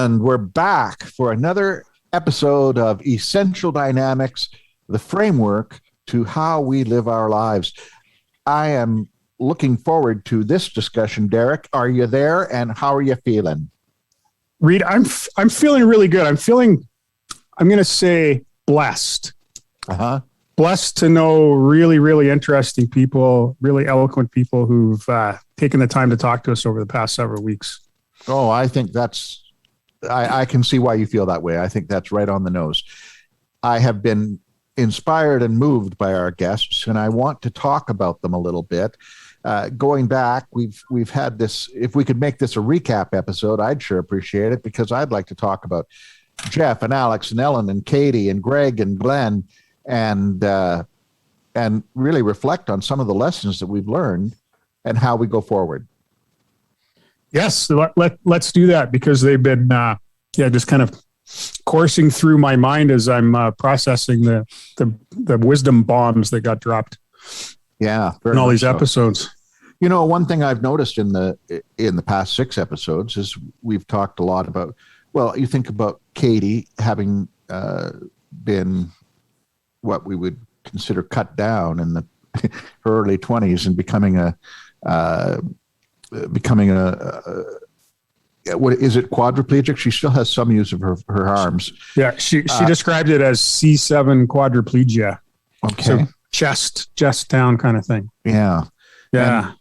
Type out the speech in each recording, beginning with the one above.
And we're back for another episode of Essential Dynamics, the framework to how we live our lives. I am looking forward to this discussion. Derek, are you there? And how are you feeling? Reed, I'm feeling really good. I'm going to say blessed. Blessed to know really, really interesting people, really eloquent people who've taken the time to talk to us over the past several weeks. Oh, I think I can see why you feel that way. I think that's right on the nose. I have been inspired and moved by our guests, and I want to talk about them a little bit. Going back, we've had this. If we could make this a recap episode, I'd sure appreciate it, because I'd like to talk about Jeff and Alex and Ellen and Katie and Greg and Glenn, and really reflect on some of the lessons that we've learned and how we go forward. Yes, let's do that, because they've been just kind of coursing through my mind as I'm processing the wisdom bombs that got dropped. Yeah, in all these episodes. You know, one thing I've noticed in the past 6 episodes is we've talked a lot about. Well, you think about Katie having been what we would consider cut down in her early 20s and becoming a what is it, quadriplegic? She still has some use of her arms. Yeah, she described it as C7 quadriplegia. Okay, so chest down kind of thing. Yeah,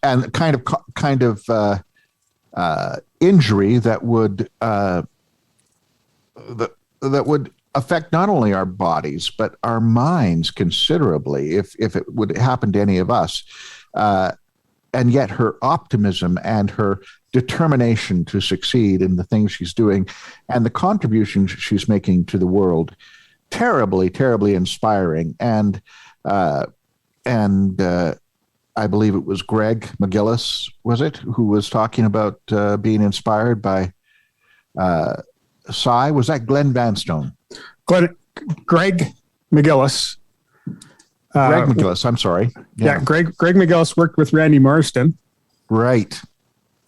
and kind of injury that would affect not only our bodies but our minds considerably if it would happen to any of us. And yet her optimism and her determination to succeed in the things she's doing and the contributions she's making to the world, terribly, terribly inspiring. And I believe it was Greg McGillis, was it, who was talking about being inspired by Psy? Was that Glenn Vanstone? Greg McGillis. Greg McGillis, I'm sorry. Yeah, Greg McGillis worked with Randy Marston. Right.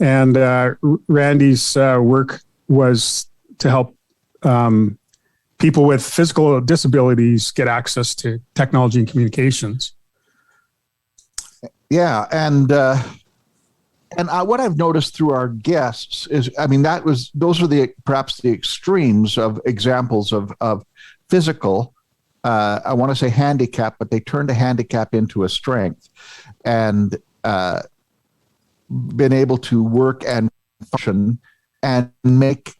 And Randy's work was to help people with physical disabilities get access to technology and communications. Yeah, and what I've noticed through our guests is, I mean, those are perhaps the extremes of examples of physical. I want to say handicap, but they turned a handicap into a strength, and been able to work and function and make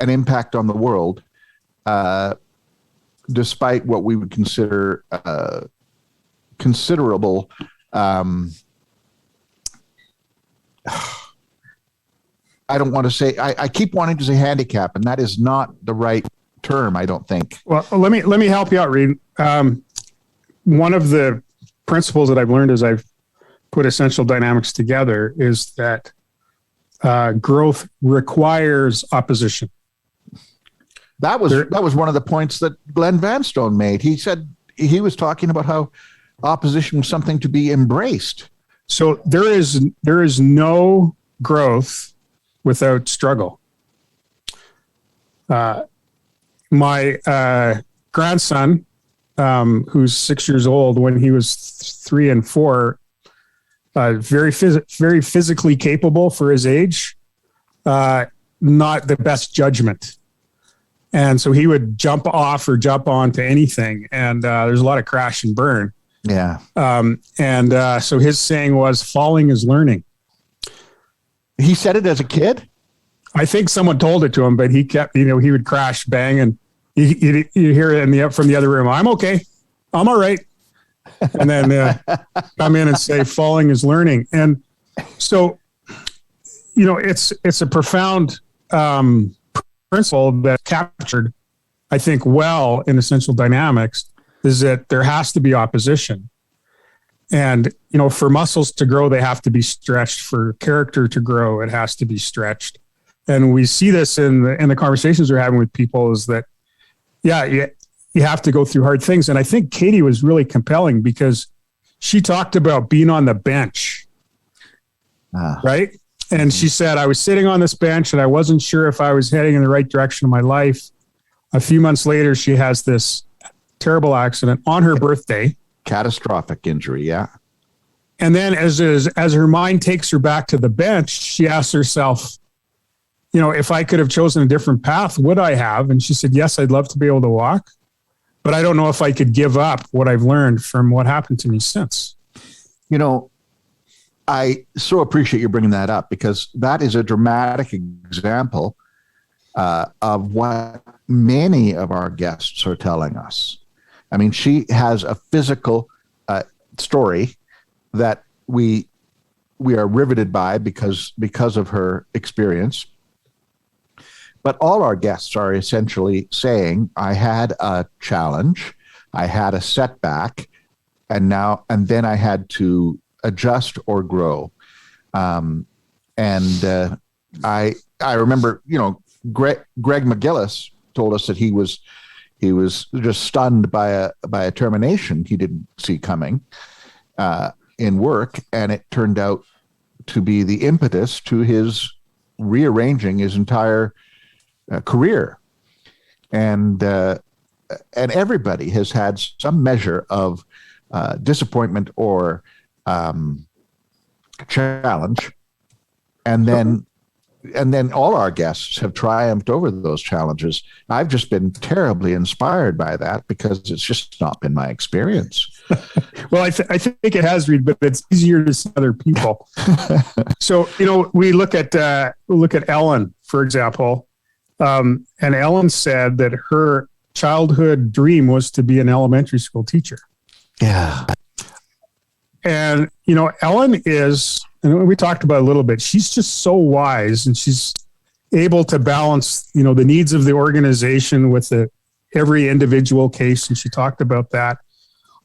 an impact on the world, despite what we would consider considerable. I don't want to say. I keep wanting to say handicap, and that is not the right term, I don't think. Well, let me help you out, Reed. One of the principles that I've learned as I've put Essential Dynamics together is that growth requires opposition. That was one of the points that Glenn Vanstone made. He said he was talking about how opposition was something to be embraced. So there is no growth without struggle. My grandson, who's 6 years old, when he was 3 and 4, very physically capable for his age, not the best judgment. And so he would jump off or jump onto anything. And there's a lot of crash and burn. Yeah. So his saying was, falling is learning. He said it as a kid? I think someone told it to him, but he kept, he would crash, bang, and you hear it from the other room. I'm okay. I'm all right. And then come in and say, falling is learning. And so, it's a profound principle that captured, I think, well in Essential Dynamics, is that there has to be opposition. And, for muscles to grow, they have to be stretched. For character to grow, it has to be stretched. And we see this in the conversations we're having with people, is that, you have to go through hard things. And I think Katie was really compelling because she talked about being on the bench, right? And she said, I was sitting on this bench and I wasn't sure if I was heading in the right direction of my life. A few months later, she has this terrible accident on her birthday. Catastrophic injury, yeah. And then as her mind takes her back to the bench, she asks herself, if I could have chosen a different path, would I have? And she said, yes, I'd love to be able to walk, but I don't know if I could give up what I've learned from what happened to me since. I so appreciate you bringing that up, because that is a dramatic example of what many of our guests are telling us. I mean, she has a physical story that we are riveted by because of her experience. But all our guests are essentially saying, I had a challenge, I had a setback, and then I had to adjust or grow. I remember, Greg McGillis told us that he was just stunned by a termination he didn't see coming in work, and it turned out to be the impetus to his rearranging his entire career. And everybody has had some measure of disappointment or challenge, and then all our guests have triumphed over those challenges. I've just been terribly inspired by that, because it's just not been my experience. Well, I think it has, Reed, but it's easier to see other people. So, we look at Ellen, for example, and Ellen said that her childhood dream was to be an elementary school teacher. Yeah. And, Ellen is, and we talked about it a little bit, she's just so wise, and she's able to balance, the needs of the organization with every individual case. And she talked about that.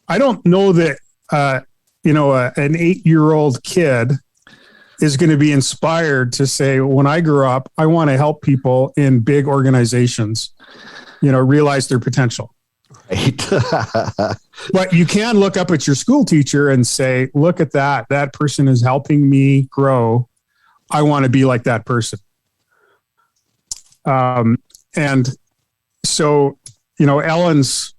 I don't know that, an 8-year-old kid is going to be inspired to say, when I grow up, I want to help people in big organizations, realize their potential. Right. But you can look up at your school teacher and say, look at that. That person is helping me grow. I want to be like that person. And so, Ellen's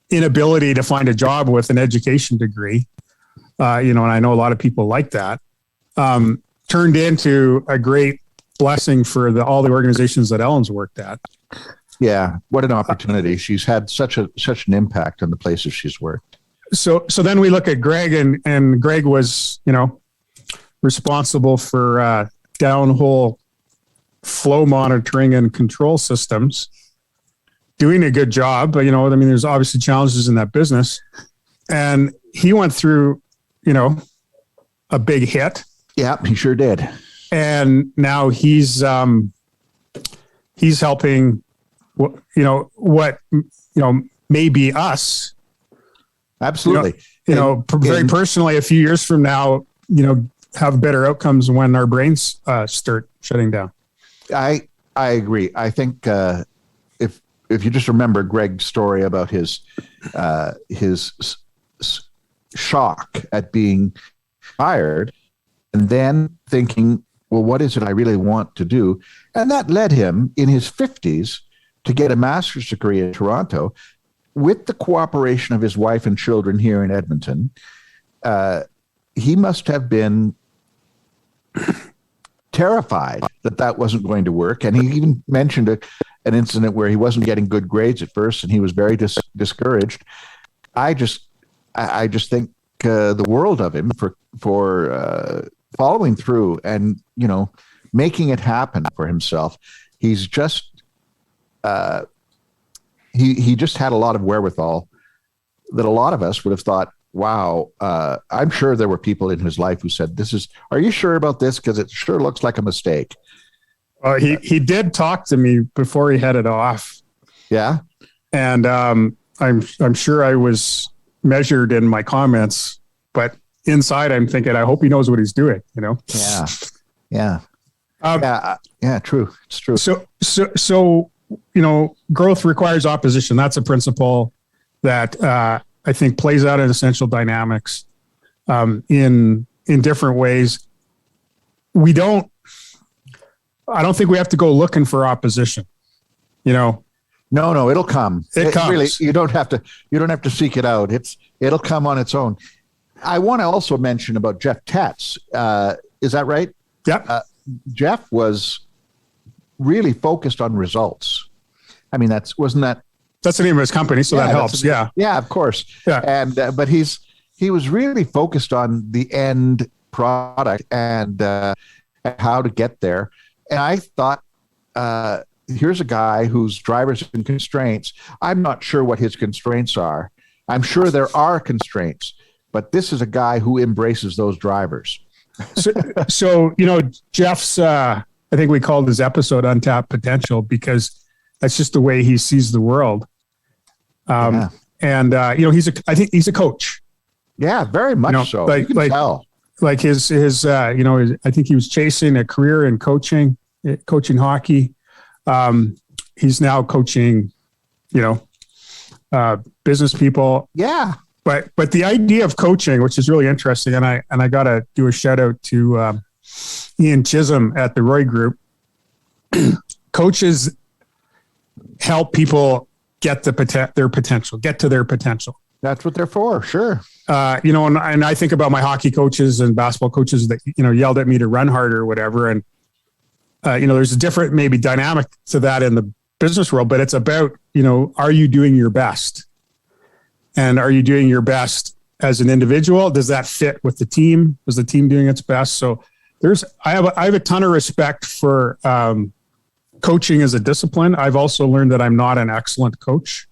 inability to find a job with an education degree, and I know a lot of people like that, turned into a great blessing for all the organizations that Ellen's worked at. Yeah, what an opportunity. She's had such an impact on the places she's worked. So then we look at Greg, and Greg was, responsible for downhole flow monitoring and control systems, doing a good job. But, there's obviously challenges in that business. And he went through, a big hit. Yeah, he sure did. And now he's helping, maybe us. Absolutely. Very personally, a few years from now, have better outcomes when our brains start shutting down. I agree. I think if you just remember Greg's story about his shock at being fired, and then thinking, well, what is it I really want to do? And that led him in his 50s to get a master's degree in Toronto with the cooperation of his wife and children here in Edmonton. He must have been terrified that wasn't going to work. And he even mentioned an incident where he wasn't getting good grades at first, and he was very discouraged. I just think the world of him for following through and, making it happen for himself. He's just, he just had a lot of wherewithal that a lot of us would have thought, wow, I'm sure there were people in his life who said, are you sure about this? Because it sure looks like a mistake. He did talk to me before he headed off. Yeah. And I'm sure I was measured in my comments, but inside I'm thinking, I hope he knows what he's doing, Yeah. Yeah. Yeah, true. It's true. So, growth requires opposition. That's a principle that I think plays out in essential dynamics in different ways. we don't, I don't think we have to go looking for opposition, you know. No, it'll come. It comes. Really, you don't have to seek it out. It'll come on its own. I want to also mention about Jeff Tatz. Is that right? Yeah. Jeff was really focused on results. I mean, that's the name of his company, so that helps. Yeah. Yeah, of course. Yeah. And but he was really focused on the end product and how to get there. And I thought, here's a guy whose drivers and constraints. I'm not sure what his constraints are. I'm sure there are constraints, but this is a guy who embraces those drivers. So Jeff's, I think we called his episode Untapped Potential because that's just the way he sees the world. And, I think he's a coach. Yeah, very much so. You can tell. Like his I think he was chasing a career in coaching hockey. He's now coaching, business people. Yeah. But the idea of coaching, which is really interesting, and I got to do a shout out to Ian Chisholm at the Roy Group. Coaches help people get to their potential. That's what they're for. Sure. And I think about my hockey coaches and basketball coaches that, yelled at me to run harder or whatever. And, there's a different maybe dynamic to that in the business world, but it's about, are you doing your best? And are you doing your best as an individual? Does that fit with the team? Is the team doing its best? So I have a ton of respect for coaching as a discipline. I've also learned that I'm not an excellent coach.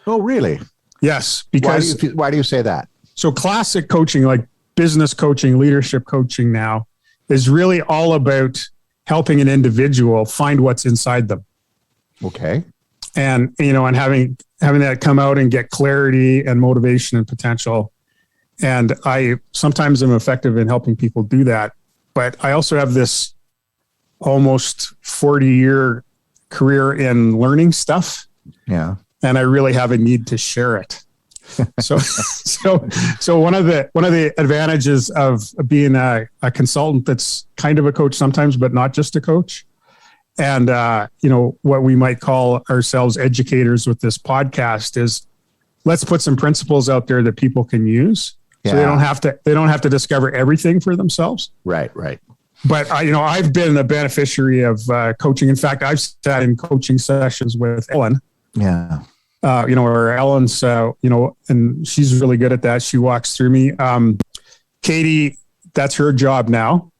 Oh, really? Yes. Because why do you say that? So classic coaching, like business coaching, leadership coaching now, is really all about helping an individual find what's inside them. Okay. And, and having that come out and get clarity and motivation and potential. And I sometimes am effective in helping people do that. But I also have this almost 40-year career in learning stuff. Yeah. And I really have a need to share it. So one of the advantages of being a consultant that's kind of a coach sometimes, but not just a coach, and what we might call ourselves educators with this podcast is let's put some principles out there that people can use, so they don't have to discover everything for themselves. Right. But I've been a beneficiary of coaching. In fact, I've sat in coaching sessions with Ellen. Yeah. Or Ellen's, and she's really good at that. She walks through me. Katie, that's her job now.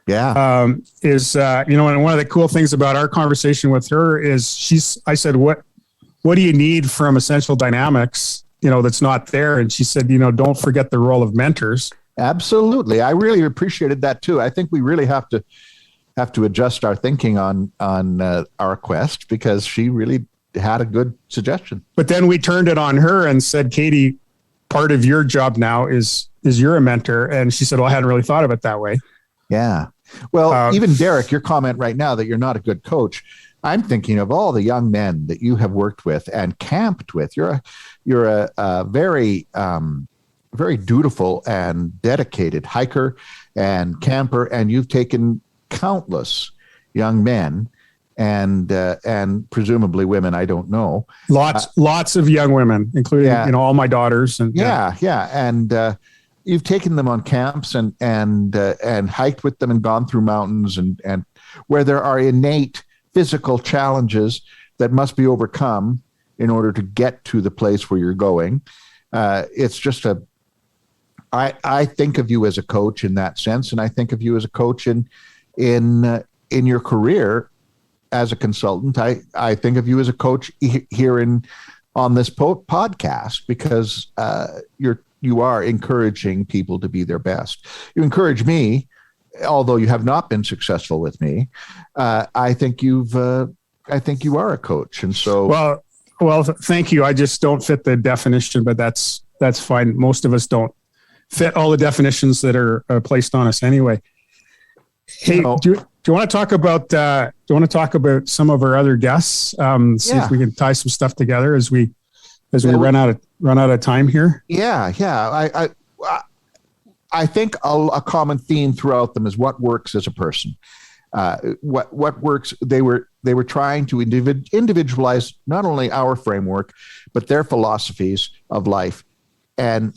Yeah. And one of the cool things about our conversation with her is I said, what do you need from Essential Dynamics, that's not there? And she said, don't forget the role of mentors. Absolutely. I really appreciated that too. I think we really have to adjust our thinking on our quest, because she really had a good suggestion. But then we turned it on her and said, Katie, part of your job now is you're a mentor. And she said, well, I hadn't really thought of it that way. Yeah. Well, even Derek, your comment right now that you're not a good coach, I'm thinking of all the young men that you have worked with and camped with. You're a very, very dutiful and dedicated hiker and camper, and you've taken countless young men and presumably women. I don't know. Lots of young women, including all my daughters. And and you've taken them on camps and hiked with them and gone through mountains and where there are innate physical challenges that must be overcome in order to get to the place where you're going. It's just I think of you as a coach in that sense, and I think of you as a coach in your career as a consultant. I think of you as a coach here on this podcast, because you are encouraging people to be their best. You encourage me, although you have not been successful with me. I think you are a coach, and so well, thank you. I just don't fit the definition, but that's fine. Most of us don't fit all the definitions that are placed on us anyway. Hey, do you want to talk about some of our other guests? See if we can tie some stuff together as we run out of time here. Yeah. I think a common theme throughout them is what works as a person. What works. They were trying to individualize not only our framework, but their philosophies of life, and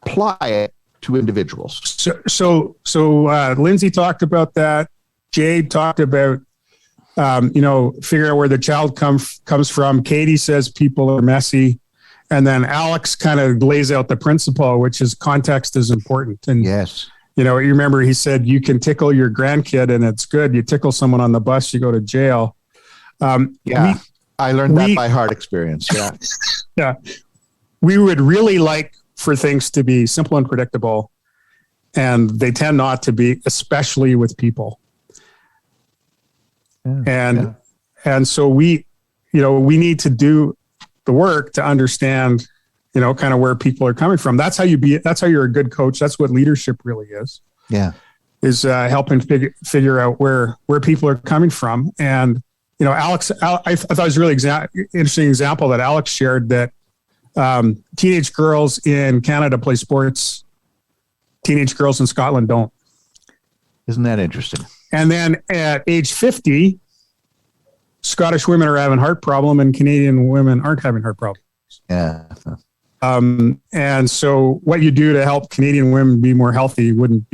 apply it to individuals. So Lindsay talked about that. Jade talked about, figure out where the child comes from. Katie says people are messy. And then Alex kind of lays out the principle, which is context is important. And yes, you remember he said, you can tickle your grandkid and it's good. You tickle someone on the bus, you go to jail. I learned that by hard experience. Yeah. Yeah. We would really like for things to be simple and predictable. And they tend not to be, especially with people. Yeah. And so we need to do the work to understand, kind of where people are coming from. That's how you're a good coach. That's what leadership really is. Yeah. Is helping figure out where people are coming from. And, Alex, I thought it was a really interesting example that Alex shared, that teenage girls in Canada play sports. Teenage girls in Scotland don't. Isn't that interesting? And then at age 50, Scottish women are having heart problem and Canadian women aren't having heart problems. Yeah. And so what you do to help Canadian women be more healthy wouldn't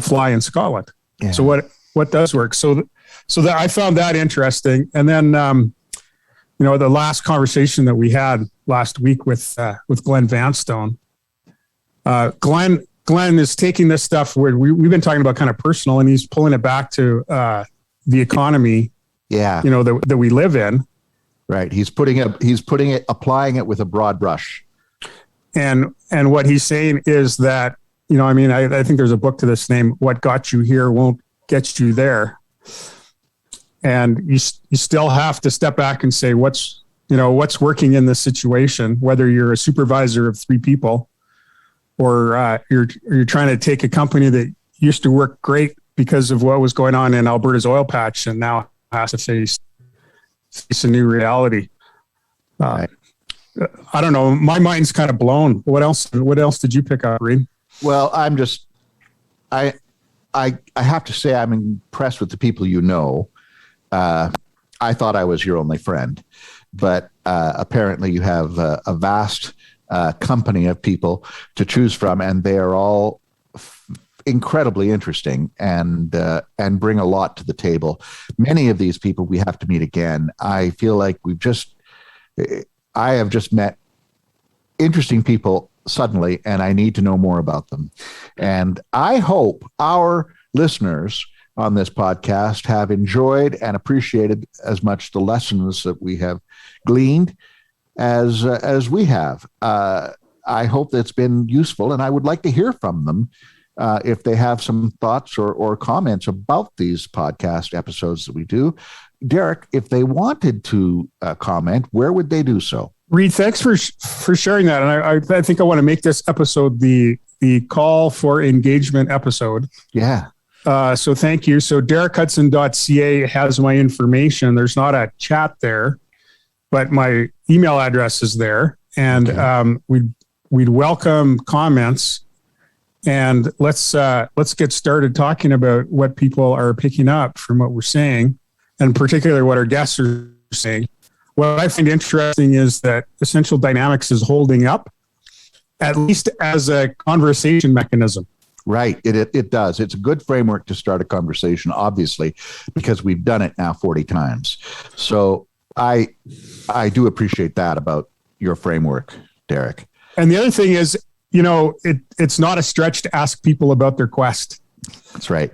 fly in Scotland. Yeah. So what does work? So that I found that interesting. And then, the last conversation that we had last week with Glenn Vanstone, Glenn is taking this stuff where we've been talking about kind of personal, and he's pulling it back to the economy. Yeah. That we live in. Right. He's applying it with a broad brush. And what he's saying is that, I think there's a book to this name, What Got You Here Won't Get You There. And you still have to step back and say, what's working in this situation, whether you're a supervisor of 3 people or you're trying to take a company that used to work great because of what was going on in Alberta's oil patch and now has to face a new reality. I don't know. My mind's kind of blown. What else did you pick up, Reed? Well, I have to say I'm impressed with the people you know. I thought I was your only friend, but apparently you have a vast company of people to choose from, and they are all incredibly interesting and bring a lot to the table. Many of these people we have to meet again. I feel like I have just met interesting people suddenly, and I need to know more about them. And I hope our listeners on this podcast have enjoyed and appreciated as much the lessons that we have gleaned as we have. I hope that's been useful, and I would like to hear from them if they have some thoughts or comments about these podcast episodes that we do. Derek, if they wanted to comment, where would they do so? Reed, thanks for sharing that. And I think I want to make this episode the call for engagement episode. Yeah. So thank you. So DerekHudson.ca has my information. There's not a chat there, but my email address is there. And okay. We'd welcome comments. And let's get started talking about what people are picking up from what we're saying, and particularly what our guests are saying. What I find interesting is that Essential Dynamics is holding up, at least as a conversation mechanism. Right. It does. It's a good framework to start a conversation, obviously, because we've done it now 40 times. So I do appreciate that about your framework, Derek. And the other thing is, it's not a stretch to ask people about their quest. That's right.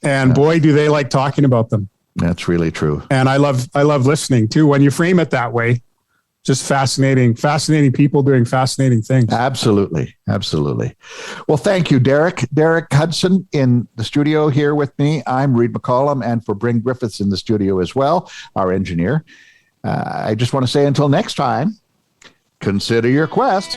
And boy, do they like talking about them. That's really true. And I love listening too. When you frame it that way, just fascinating people doing fascinating things. Absolutely. Well, thank you, Derek. Derek Hudson in the studio here with me. I'm Reed McCollum, and for Bryn Griffiths in the studio as well, our engineer. I just want to say until next time, consider your quest.